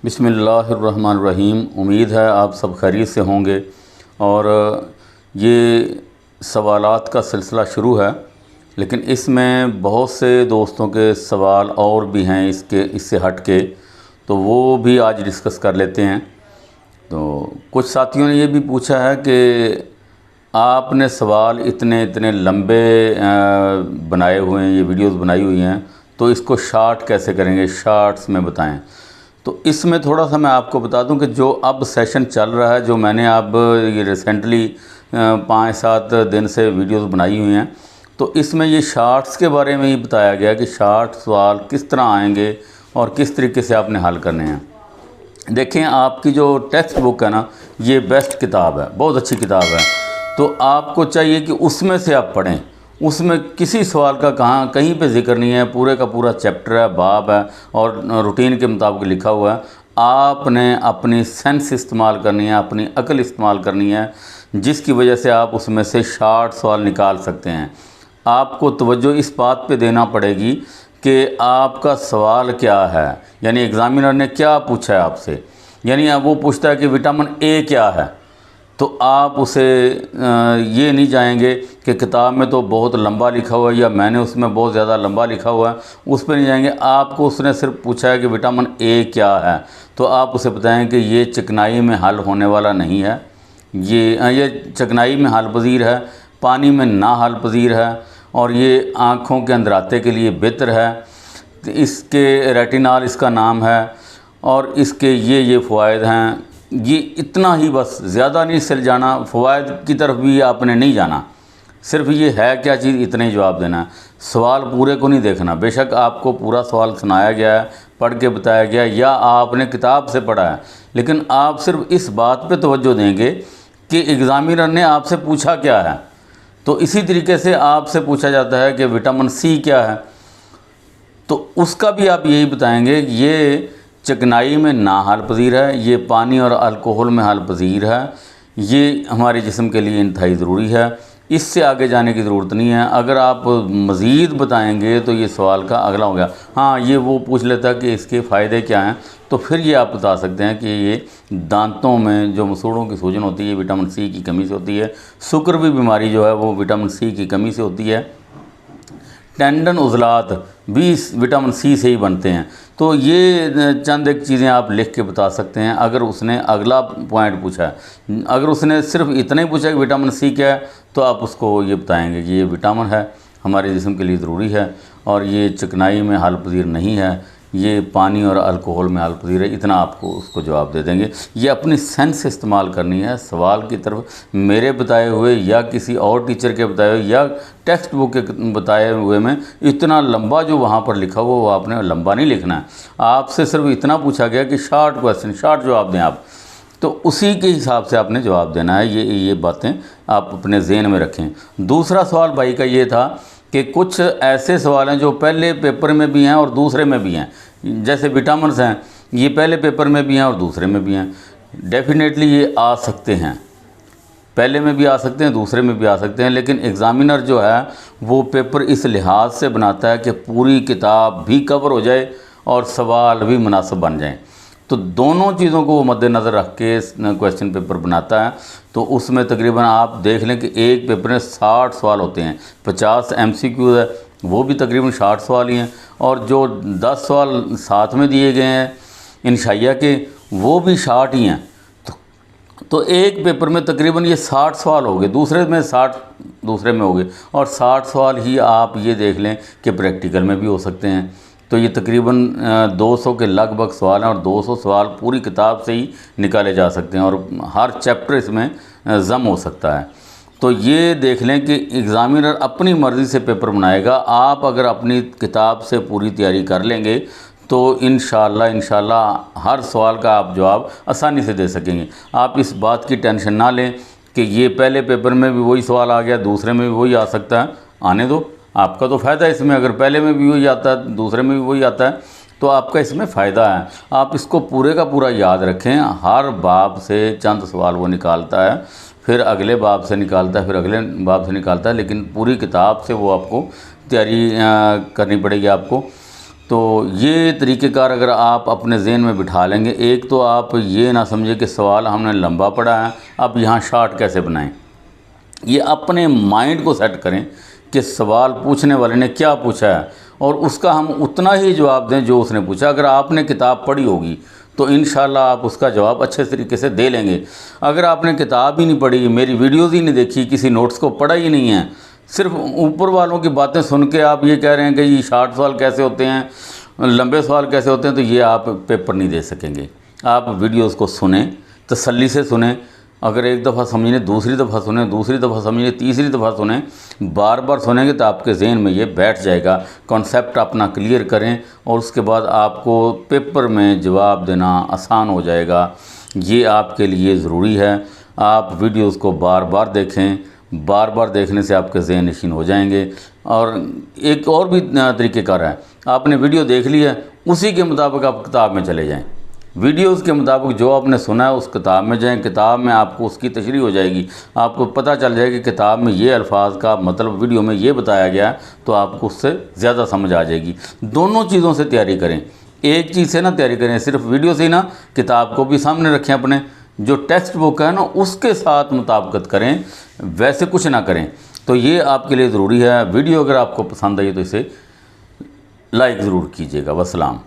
बिस्मिल्लाहिर्रहमानिर्रहीम। उम्मीद है आप सब खैरियत से होंगे। और ये सवालात का सिलसिला शुरू है, लेकिन इसमें बहुत से दोस्तों के सवाल और भी हैं इससे हट के, तो वो भी आज डिस्कस कर लेते हैं। तो कुछ साथियों ने ये भी पूछा है कि आपने सवाल इतने इतने लंबे बनाए हुए हैं, ये वीडियोस बनाई हुई हैं, तो इसको शार्ट कैसे करेंगे, शार्ट्स में बताएं। तो इसमें थोड़ा सा मैं आपको बता दूं कि जो अब सेशन चल रहा है, जो मैंने अब ये रिसेंटली 5-7 दिन से वीडियोस बनाई हुई हैं, तो इसमें ये शार्ट्स के बारे में ही बताया गया कि शार्ट सवाल किस तरह आएंगे और किस तरीके से आपने हल करने हैं। देखें, आपकी जो टेक्स्ट बुक है ना, ये बेस्ट किताब है, बहुत अच्छी किताब है। तो आपको चाहिए कि उसमें से आप पढ़ें। उसमें किसी सवाल का कहीं पे जिक्र नहीं है, पूरे का पूरा चैप्टर है, बाब है और रूटीन के मुताबिक लिखा हुआ है। आपने अपनी सेंस इस्तेमाल करनी है, अपनी अक्ल इस्तेमाल करनी है, जिसकी वजह से आप उसमें से शार्ट सवाल निकाल सकते हैं। आपको तवज्जो इस बात पे देना पड़ेगी कि आपका सवाल क्या है, यानी एग्ज़ामिनर ने क्या पूछा है आपसे। यानी अब वो पूछता है कि विटामिन ए क्या है, तो आप उसे ये नहीं जाएंगे कि किताब में तो बहुत लंबा लिखा हुआ है या मैंने उसमें बहुत ज़्यादा लंबा लिखा हुआ है, उस पर नहीं जाएंगे। आपको उसने सिर्फ पूछा है कि विटामिन ए क्या है, तो आप उसे बताएं कि ये चिकनाई में हल होने वाला नहीं है, ये चिकनाई में हल पजीर है, पानी में ना हल पजीर है, और ये आँखों के अंदराते के लिए बेहतर है, इसके रेटिनॉल इसका नाम है, और इसके ये फ़वाइद हैं। ये इतना ही, बस ज़्यादा नहीं सिल जाना, फ़वाइद की तरफ भी आपने नहीं जाना, सिर्फ ये है क्या चीज़, इतने ही जवाब देना है। सवाल पूरे को नहीं देखना। बेशक आपको पूरा सवाल सुनाया गया है, पढ़ के बताया गया, या आपने किताब से पढ़ा है, लेकिन आप सिर्फ इस बात पे तवज्जो देंगे कि एग्ज़ामिनर ने आपसे पूछा क्या है। तो इसी तरीके से आपसे पूछा जाता है कि विटामिन सी क्या है, तो उसका भी आप यही बताएंगे, ये चिकनाई में ना हाल पजीर है, ये पानी और अल्कोहल में हाल पजीर है, ये हमारे जिस्म के लिए इंतहाई ज़रूरी है, इससे आगे जाने की ज़रूरत नहीं है। अगर आप मज़ीद बताएंगे तो ये सवाल का अगला हो गया। हाँ, ये वो पूछ लेता है कि इसके फ़ायदे क्या हैं, तो फिर ये आप बता सकते हैं कि ये दांतों में जो मसूड़ों की सूजन होती है, विटामिन सी की कमी से होती है। शुक्र की बीमारी जो है वो विटामिन सी की कमी से होती है। टेंडन उज़लात भी विटामिन सी से ही बनते हैं। तो ये चंद एक चीज़ें आप लिख के बता सकते हैं। अगर उसने अगला पॉइंट पूछा है, अगर उसने सिर्फ इतना ही पूछा कि विटामिन सी क्या है, तो आप उसको ये बताएंगे कि ये विटामिन है, हमारे जिस्म के लिए ज़रूरी है, और ये चिकनाई में हाल पजीर नहीं है, ये पानी और अल्कोहल में हाल पजीर है। इतना आपको उसको जवाब दे देंगे। ये अपनी सेंस इस्तेमाल करनी है सवाल की तरफ। मेरे बताए हुए या किसी और टीचर के बताए हुए या टेक्स्ट बुक के बताए हुए में इतना लंबा जो वहाँ पर लिखा हुआ वो आपने लंबा नहीं लिखना है। आपसे सिर्फ इतना पूछा गया कि शार्ट क्वेश्चन, शार्ट जवाब दें आप, तो उसी के हिसाब से आपने जवाब देना है। ये बातें आप अपने ज़हन में रखें। दूसरा सवाल भाई का ये था कि कुछ ऐसे सवाल हैं जो पहले पेपर में भी हैं और दूसरे में भी हैं। जैसे विटामिन्स हैं, ये पहले पेपर में भी हैं और दूसरे में भी हैं। डेफिनेटली ये आ सकते हैं, पहले में भी आ सकते हैं, दूसरे में भी आ सकते हैं, लेकिन एग्ज़ामिनर जो है वो पेपर इस लिहाज से बनाता है कि पूरी किताब भी कवर हो जाए और सवाल भी मुनासिब बन जाएँ। तो दोनों चीज़ों को वो मद्देनज़र रख के क्वेश्चन पेपर बनाता है। तो उसमें तकरीबन आप देख लें कि एक पेपर में 60 सवाल होते हैं, 50 MCQ है, वो भी तकरीबन 60 सवाल ही हैं, और जो 10 सवाल साथ में दिए गए हैं इंशाइया के, वो भी 60 ही हैं। तो एक पेपर में तकरीबन ये 60 सवाल हो गए, दूसरे में 60 दूसरे में हो गए, और 60 सवाल ही आप ये देख लें कि प्रैक्टिकल में भी हो सकते हैं। तो ये तकरीबन 200 के लगभग सवाल हैं, और 200 सवाल पूरी किताब से ही निकाले जा सकते हैं, और हर चैप्टर इसमें जम हो सकता है। तो ये देख लें कि एग्ज़ामिनर अपनी मर्ज़ी से पेपर बनाएगा। आप अगर अपनी किताब से पूरी तैयारी कर लेंगे तो इंशाल्लाह हर सवाल का आप जवाब आसानी से दे सकेंगे। आप इस बात की टेंशन ना लें कि ये पहले पेपर में भी वही सवाल आ गया, दूसरे में भी वही आ सकता है। आने दो, आपका तो फ़ायदा है इसमें। अगर पहले में भी वही आता है, दूसरे में भी वही आता है, तो आपका इसमें फ़ायदा है। आप इसको पूरे का पूरा याद रखें। हर बाब से चंद सवाल वो निकालता है, फिर अगले बाब से निकालता है, फिर अगले बाब से निकालता है, लेकिन पूरी किताब से वो आपको तैयारी करनी पड़ेगी आपको। तो ये तरीक़ेकार अगर आप अपने ज़हन में बिठा लेंगे, एक तो आप ये ना समझे कि सवाल हमने लंबा पढ़ा है, अब यहाँ शॉर्ट कैसे बनाएं। ये अपने माइंड को सेट करें कि सवाल पूछने वाले ने क्या पूछा है और उसका हम उतना ही जवाब दें जो उसने पूछा। अगर आपने किताब पढ़ी होगी तो इंशाल्लाह आप उसका जवाब अच्छे तरीके से दे लेंगे। अगर आपने किताब ही नहीं पढ़ी, मेरी वीडियोज़ ही नहीं देखी, किसी नोट्स को पढ़ा ही नहीं है, सिर्फ ऊपर वालों की बातें सुन के आप ये कह रहे हैं कि ये शॉर्ट सवाल कैसे होते हैं, लंबे सवाल कैसे होते हैं, तो ये आप पेपर नहीं दे सकेंगे। आप वीडियोज़ को सुने, तसल्ली से सुने। अगर एक दफ़ा समझने, दूसरी दफ़ा सुने, दूसरी दफ़ा समझने, तीसरी दफ़ा सुने, बार बार सुनेंगे तो आपके जहन में ये बैठ जाएगा। कॉन्सेप्ट अपना क्लियर करें और उसके बाद आपको पेपर में जवाब देना आसान हो जाएगा। ये आपके लिए ज़रूरी है। आप वीडियोज़ को बार बार देखें, बार बार देखने से आपके ज़हन नशीन हो जाएंगे। और एक और भी तरीक़ेकार है, आपने वीडियो देख ली है, उसी के मुताबिक आप किताब में चले जाएं। वीडियोज़ के मुताबिक जो आपने सुना है उस किताब में जाएं। किताब में आपको उसकी तशरीह हो जाएगी, आपको पता चल जाएगा कि किताब में ये अल्फाज का मतलब वीडियो में ये बताया गया है, तो आपको उससे ज़्यादा समझ आ जाएगी। दोनों चीज़ों से तैयारी करें, एक चीज़ से ना तैयारी करें सिर्फ वीडियो से ही ना, किताब को भी सामने रखें, अपने जो टेक्स्ट बुक है ना उसके साथ मुताबिकत करें, वैसे कुछ ना करें। तो ये आपके लिए ज़रूरी है। वीडियो अगर आपको पसंद आई तो इसे लाइक ज़रूर कीजिएगा। वस्सलाम।